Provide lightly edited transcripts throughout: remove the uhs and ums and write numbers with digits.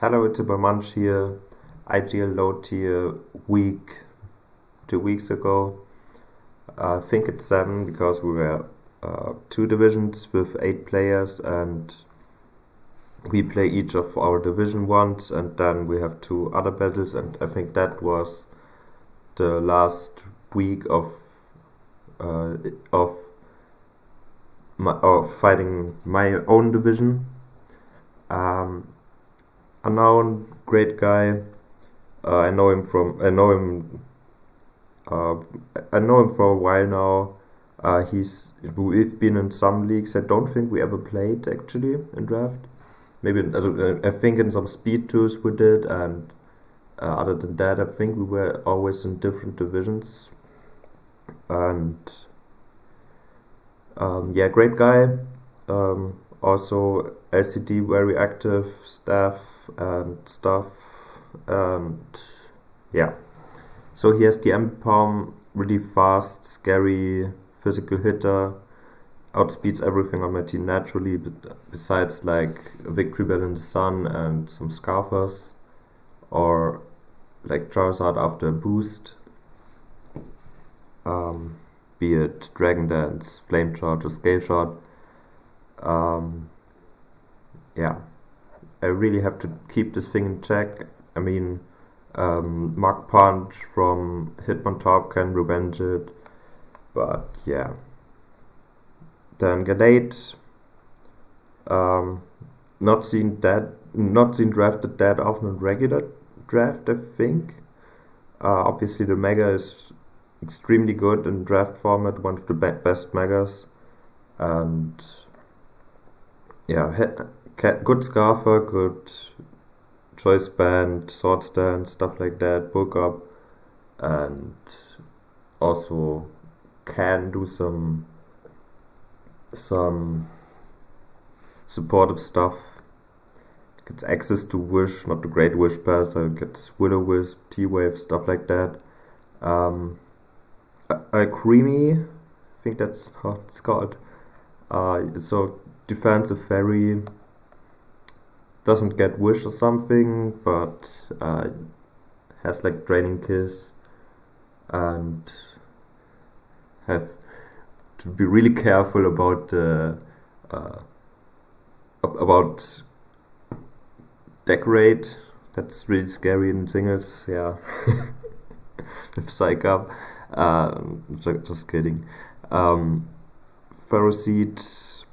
Hello, it's a Munch here. IGL Low Tier week 2 weeks ago. I think it's 7 because we were 2 divisions with 8 players and we play each of our division once and then we have 2 other battles, and I think that was the last week of fighting my own division. Unown, great guy. I know him for a while now. We've been in some leagues. I don't think we ever played actually in draft. Maybe I think in some speed tours we did, and other than that, I think we were always in different divisions. And yeah, great guy. Also LCD very active staff and stuff, and yeah. So he has the Palm, really fast, scary, physical hitter, outspeeds everything on my team naturally, besides like a Victory Bell in the Sun and some Scarfers, or like Charizard after a boost. Be it Dragon Dance, Flame Charge or Scale Shot. Yeah, I really have to keep this thing in check. I mean, Mach Punch from Hitmontop can revenge it, but yeah. Then Galate, not seen drafted that often in regular draft, I think. Obviously the Mega is extremely good in draft format, one of the best Megas, and yeah, good Scarfer, good Choice Band, Sword Stand, stuff like that, Book Up, and also can do some supportive stuff. Gets access to Wish, not the Great Wish Pass, gets Will-O-Wisp, T-Wave, stuff like that. Creamy, I think that's how it's called. So defensive fairy, doesn't get Wish or something, but has like Draining Kiss, and have to be really careful about Decorate. That's really scary in singles, yeah. With Psych Up. Just kidding. Ferroseed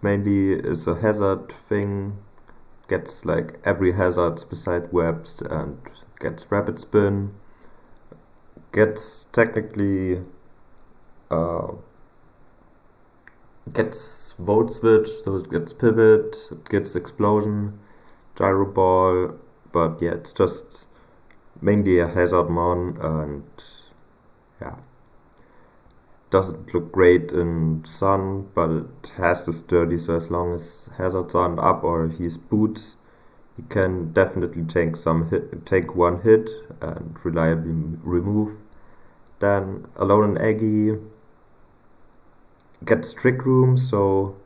mainly is a hazard thing. Gets like every hazard beside webs and gets rapid spin. Gets technically gets Volt Switch, so it gets Pivot, it gets Explosion, Gyro Ball, but yeah, it's just mainly a hazard mon, and yeah, doesn't look great in Sun, but it has the sturdy, so as long as hazards aren't up or he's boots, he can definitely take one hit and reliably remove. Then Alone and Aggie gets Trick Room, so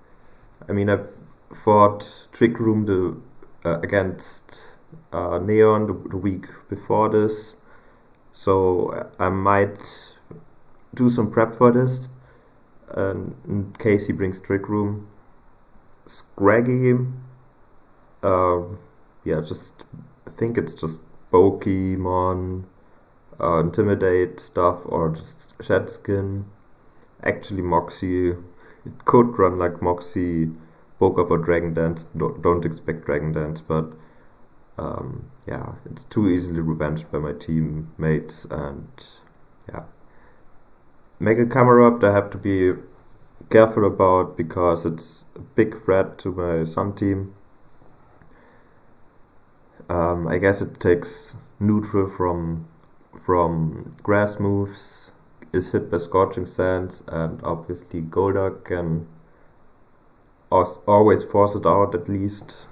I mean I've fought Trick Room against Neon the week before this, so I might do some prep for this in case he brings Trick Room. Scraggy, yeah, I think it's just Pokemon, Intimidate stuff, or just Shed Skin. Actually, Moxie, it could run like Moxie, Poke Up or Dragon Dance. Don't expect Dragon Dance, but yeah, it's too easily revenged by my teammates, and yeah. Mega Camerupt I have to be careful about because it's a big threat to my Sun team. I guess it takes neutral from grass moves, is hit by Scorching Sands, and obviously Golduck can always force it out at least.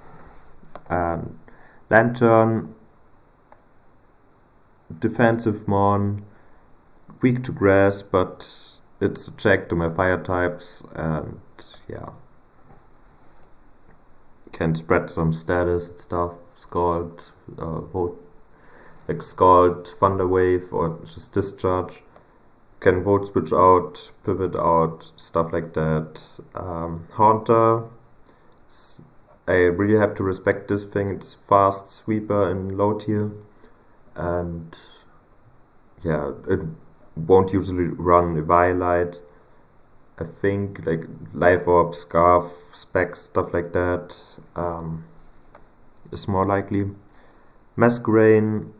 And Lantern, defensive mon, weak to grass, but it's a check to my fire types, and yeah. can spread some status and stuff. Scald, vote, like Scald, Thunderwave, or just Discharge. Can vote switch out, pivot out, stuff like that. Haunter, I really have to respect this thing. It's fast sweeper in low tier, and yeah, it won't usually run Eviolite. I think like Life Orb, Scarf, Specs, stuff like that is more likely. Masquerain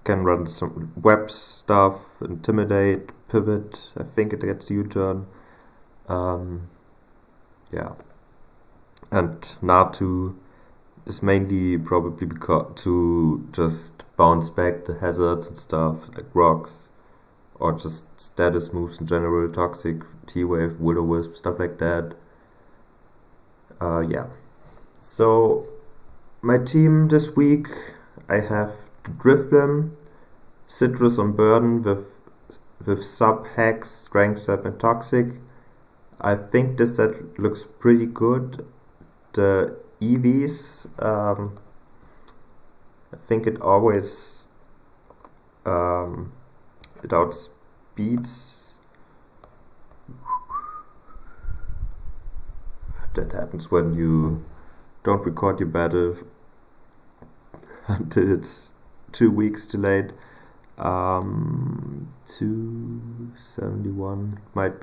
can run some web stuff, Intimidate, Pivot. I think it gets U-turn. Yeah. And Natu is mainly probably because to just bounce back the hazards and stuff, like rocks, or just status moves in general, Toxic, T-Wave, Will-O-Wisp, stuff like that. Yeah. So, my team this week, I have Drifblim, Citrus on Burden with Sub, Hex, Strength Step, and Toxic. I think this set looks pretty good. The EVs, I think it always it outspeeds. That happens when you don't record your battle until it's 2 weeks delayed. 271 might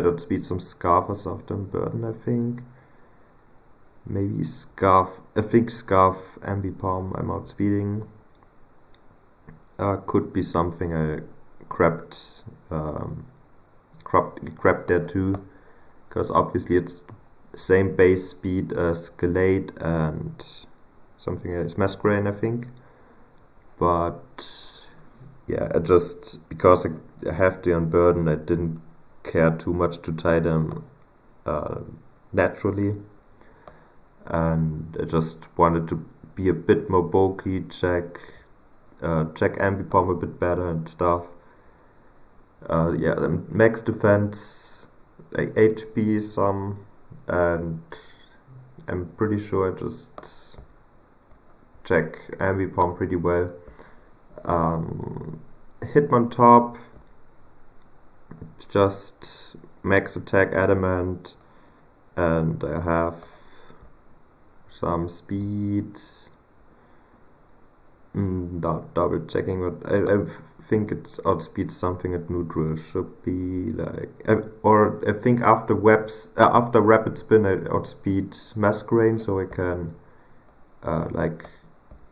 outspeed some Scarf or Soften Burden, I think. Maybe Scarf. I think Scarf Ambipom I'm outspeeding. Could be something I grabbed there too, because obviously it's the same base speed as Gallade and something else, Masquerain, I think. But yeah, because I have the Unburden, I didn't care too much to tie them naturally, and I just wanted to be a bit more bulky, check Ambipom a bit better and stuff. Yeah, then max defense, like HP some, and I'm pretty sure I just check Ambipom pretty well. Hitmon top, just max attack Adamant, and I have some speed. Double checking, but I think it's outspeeds something at neutral. Should be like, or I think after rapid spin I outspeed Masquerain, so I can like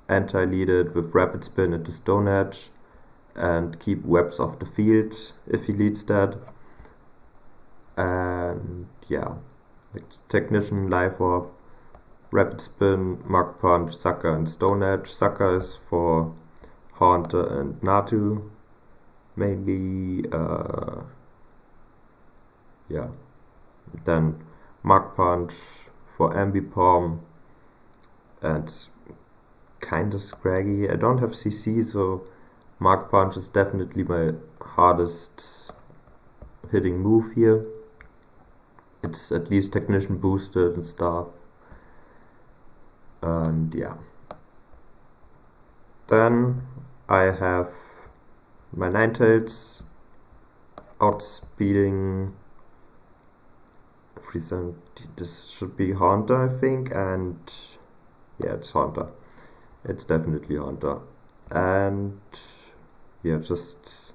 anti-lead it with rapid spin at the Stone Edge and keep webs off the field if he leads that. And yeah, like Technician, Life Orb, Rapid Spin, Mach Punch, Sucker, and Stone Edge. Sucker is for Haunter and Natu mainly. Yeah. Then Mach Punch for Ambipom, and kinda scraggy. I don't have CC, so Mach Punch is definitely my hardest hitting move here. It's at least Technician boosted and stuff. And yeah. Then I have my Ninetales outspeeding 370. This should be Haunter, I think, and yeah, it's Haunter. It's definitely Haunter. And yeah, just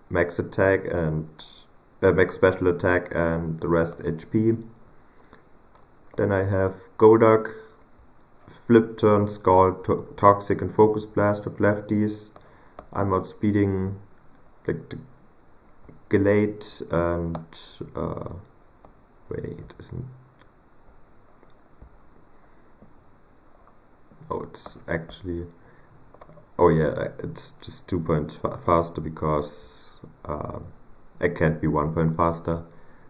max attack and max special attack and the rest HP. Then I have Golduck, Flip Turn, Scald, Toxic, and Focus Blast with lefties. I'm outspeeding like the Gallade and it's actually, it's just 2 points faster because I can't be 1 point faster,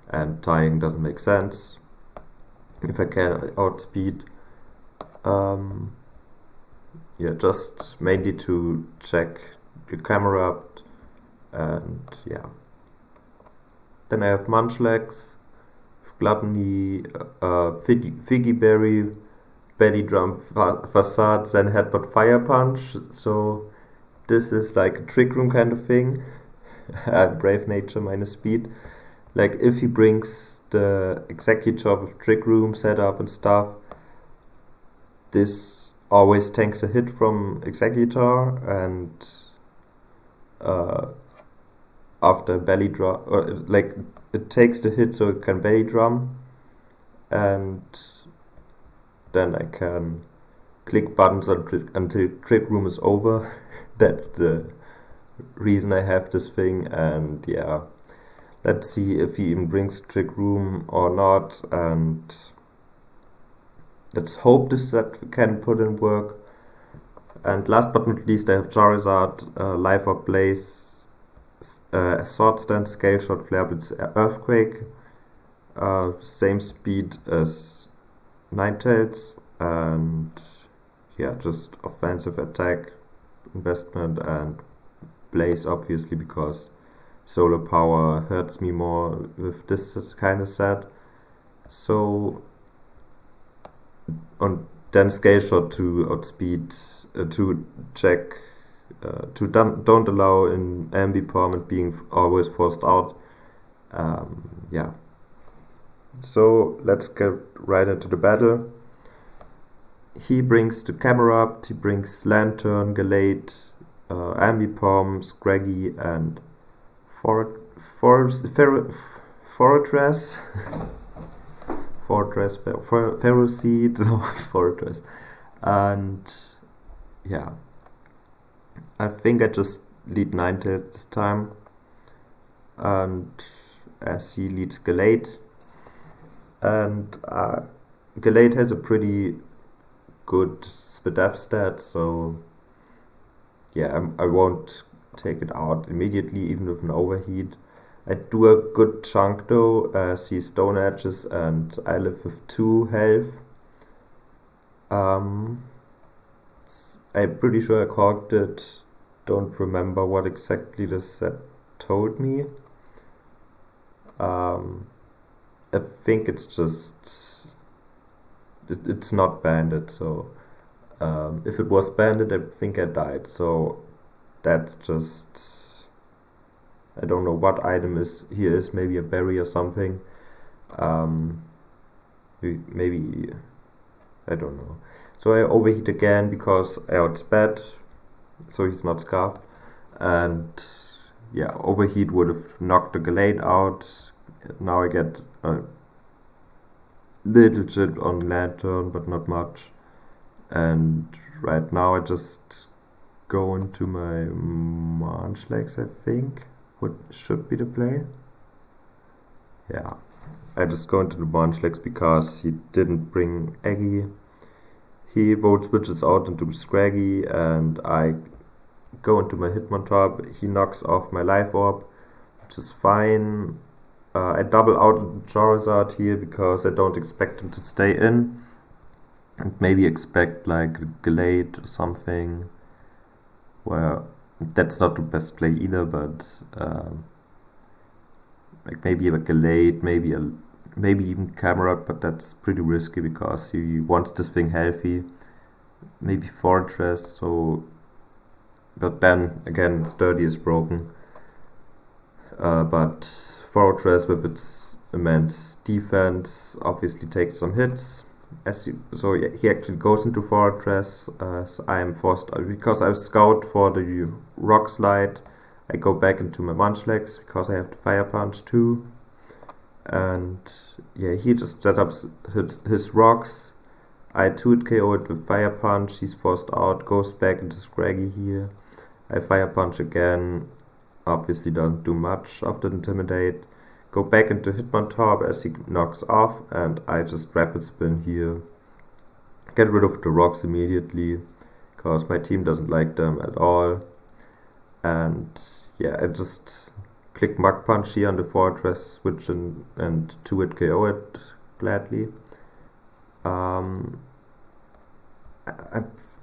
and tying doesn't make sense if I can outspeed. Yeah, just mainly to check the camera up, and yeah. Then I have Munchlax, Gluttony, Figgy Berry, Belly Drum, Facade, then Headbutt Fire Punch. So this is like a Trick Room kind of thing. Brave Nature minus Speed. Like if he brings the Executor with Trick Room setup and stuff, this always tanks a hit from Executor, and after belly drum, like it takes the hit so it can belly drum, and then I can click buttons until Trick Room is over. That's the reason I have this thing, and yeah, let's see if he even brings Trick Room or not, and let's hope this set can put in work. And last but not least, I have Charizard, Life Orb Blaze, Sword Stand, Scale Shot, Flare Blitz, Earthquake, same speed as Ninetales, and yeah, just offensive attack, investment, and Blaze obviously because solar power hurts me more with this kind of set. So, and then Scale Shot to outspeed, to check, to don't allow in Ambipom and being always forced out. Yeah. So let's get right into the battle. He brings the Camerupt, he brings Lantern, Gallade, Ambipom, Scraggy, and Fortress, Ferroseed, no, Fortress, and yeah, I think I just lead Ninetales this time, and as he leads Gallade, and Gallade has a pretty good SPDF stat, so yeah, I won't take it out immediately, even with an overheat. I do a good chunk though, as he Stone Edges and I live with 2 health. I'm pretty sure I caught it, don't remember what exactly the set told me. I think it's just, it's not banded, so if it was banded I think I died, so that's just, I don't know what item here is, maybe a berry or something. Maybe, I don't know. So I overheat again because I outsped, so he's not scarfed. And yeah, overheat would have knocked the Gallade out. Now I get a little bit on Lantern, but not much. And right now I just go into my Munchlax, I think. What should be the play? Yeah, I just go into the Munchlax because he didn't bring Eggy. He Volt switches out into Scraggy, and I go into my Hitmontop. He knocks off my Life Orb, which is fine. I double out Charizard here because I don't expect him to stay in, and maybe expect like Gallade or something. Well, that's not the best play either, but like maybe a Gallade, maybe even Camerupt, but that's pretty risky because he wants this thing healthy. Maybe Fortress, so, but then again Sturdy is broken. But Fortress with its immense defense obviously takes some hits. So yeah, he actually goes into Fortress, as I am forced, because I scout for the Rock Slide. I go back into my Munchlax because I have the Fire Punch too. And yeah, he just set up his rocks. I 2-hit KO it with Fire Punch, he's forced out, goes back into Scraggy here. I Fire Punch again, obviously doesn't do much after Intimidate. Go back into Hitmontop as he knocks off, and I just Rapid Spin here. Get rid of the rocks immediately, because my team doesn't like them at all. And yeah, I just click Mach Punch here on the Fortress, switch in, and 2-hit KO it gladly. I'm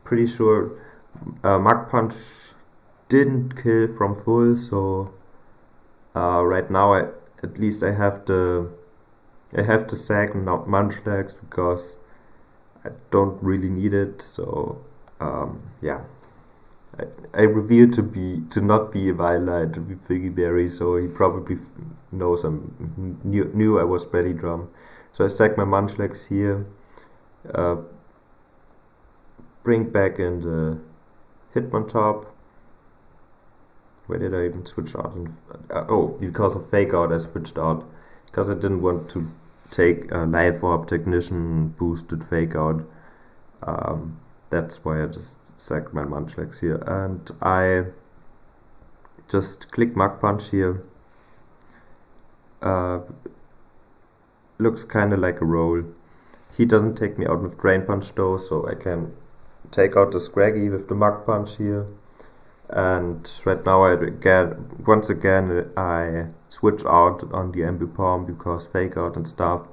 pretty sure Mach Punch didn't kill from full, so right now at least I have the I have to sack Munchlax because I don't really need it, so yeah. I revealed to not be a Violet, to be Figgy Berry, so he probably knows knew I was Belly Drum. So I sack my Munchlax here, bring back in the Hitmontop. Where did I even switch out? Oh, because of Fake Out I switched out, because I didn't want to take a Life Orb Technician boosted Fake Out. That's why I just sacked my Munchlax here, and I just click Mach Punch here. Looks kinda like a roll. He doesn't take me out with Drain Punch though, so I can take out the Scraggy with the Mach Punch here. And right now once again I switch out on the Ambipom because Fake Out and stuff.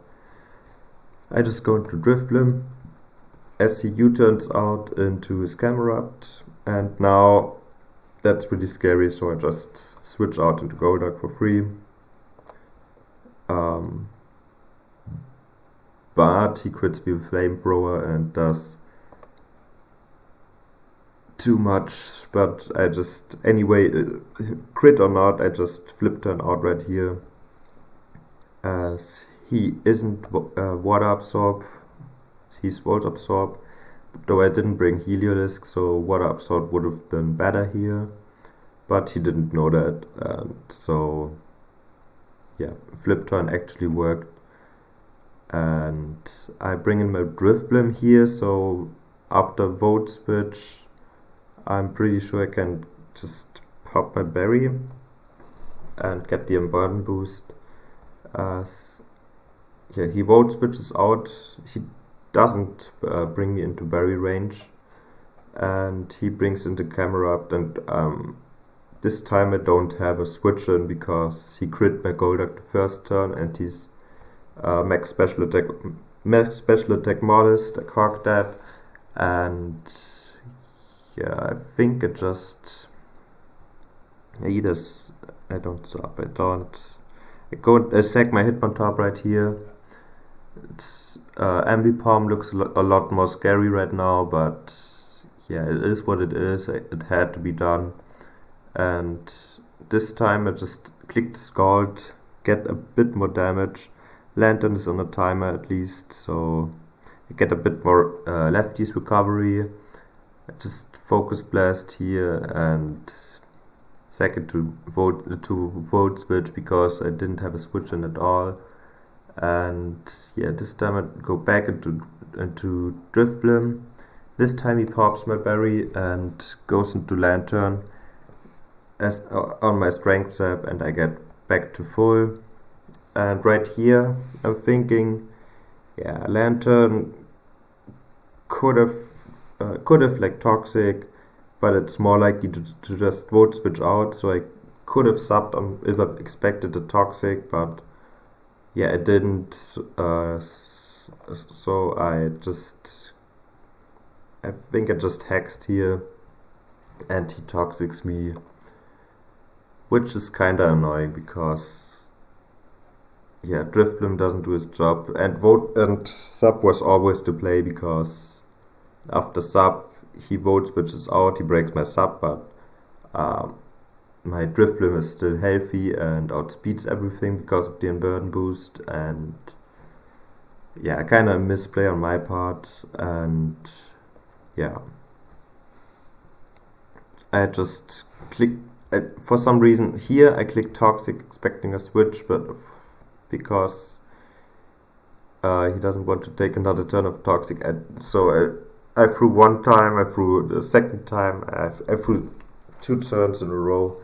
I just go into Drifblim as he U-turns out into his Camerupt, and now that's really scary, so I just switch out into Golduck for free. But he crits me with Flamethrower and does too much, but I just, anyway, crit or not, I just flip turn out right here, as he isn't Water Absorb, he's Volt Absorb, though I didn't bring Heliolisk, so Water Absorb would have been better here, but he didn't know that, and so yeah, flip turn actually worked, and I bring in my Drifblim here, so after Volt Switch I'm pretty sure I can just pop my berry and get the Unburden boost. Yeah, he Volt switches out. He doesn't bring me into berry range, and he brings in the Camerupt, and this time I don't have a switch in because he crit my Golduck the first turn, and he's max special attack modest. I cocked that, and yeah, I think it just either I don't sub. I sack my Hitmontop right here. It's Ambipom looks a lot more scary right now, but yeah, it is what it is. It had to be done, and this time I just clicked Scald, get a bit more damage. Lantern is on a timer at least, so I get a bit more lefties recovery. I just Focus Blast here and second to Volt Switch because I didn't have a switch in at all. And yeah, this time I go back into Drifblim. This time he pops my berry and goes into Lantern as on my Strength Zap, and I get back to full. And right here I'm thinking, yeah, Lantern could have like Toxic, but it's more likely to just Volt Switch out, so I could have subbed on if I expected a Toxic, but yeah, I didn't, so I think I just hexed here, and he Toxics me, which is kinda annoying because yeah, Drifblim doesn't do his job, and sub was always the play because after sub he Volt switches out, he breaks my sub, but my Drifblim is still healthy and outspeeds everything because of the Unburden boost, and yeah, kinda a misplay on my part, and yeah, I just clicked, for some reason here I clicked Toxic expecting a switch, but because he doesn't want to take another turn of Toxic, so I threw one time, I threw the second time, I threw 2 turns in a row.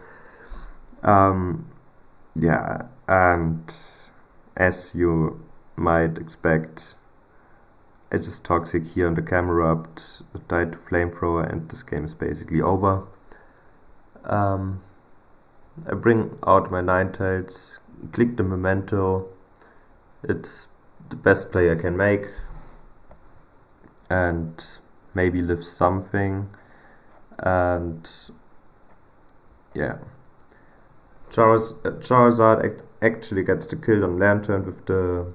Yeah, and as you might expect, I just Toxic here on the Camerupt, died to Flamethrower, and this game is basically over. I bring out my Ninetales, click the Memento, it's the best play I can make, and maybe live something, and yeah. Charizard actually gets the kill on Lantern with the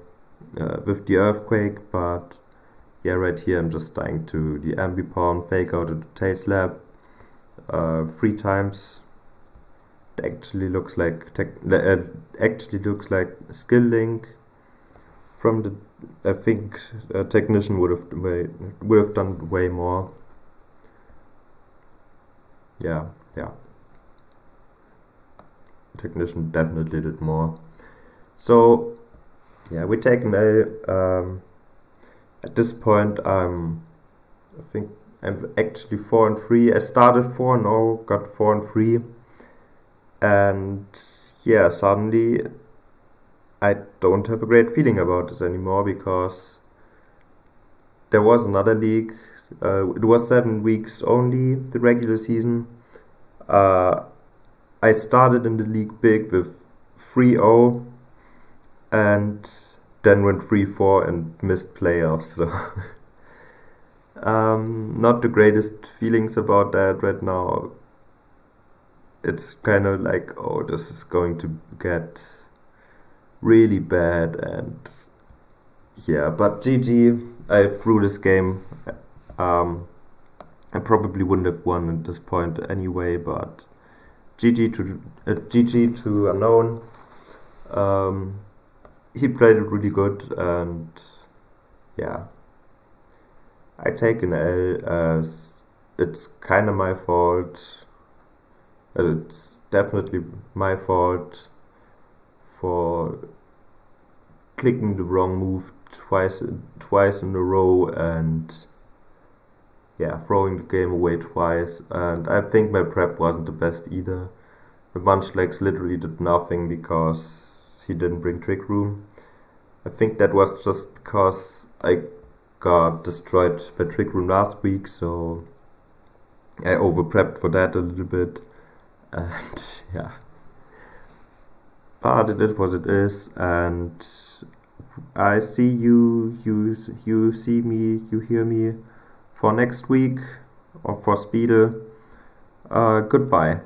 with the earthquake, but yeah, right here I'm just dying to the ambi pawn, fake out into tail slap 3 times. It actually looks like skill link from the. I think a technician would have done way more. Yeah. Technician definitely did more. So yeah, we take an L. At this point, I think I'm actually 4-3. I started 4-0, got 4-3, and yeah, suddenly I don't have a great feeling about this anymore, because there was another league. It was 7 weeks only, the regular season. I started in the league big with 3-0 and then went 3-4 and missed playoffs. So not the greatest feelings about that right now. It's kind of like, oh, this is going to get really bad, and yeah, but GG, I threw this game. I probably wouldn't have won at this point anyway, but GG to Unown. He played it really good, and yeah, I take an L as it's kind of my fault. It's definitely my fault for clicking the wrong move twice in a row, and yeah, throwing the game away twice. And I think my prep wasn't the best either. The Munchlax literally did nothing because he didn't bring Trick Room. I think that was just because I got destroyed by Trick Room last week, so I over prepped for that a little bit. And yeah, but it is what it is, and I see you see me, you hear me for next week or for Speedle. Goodbye.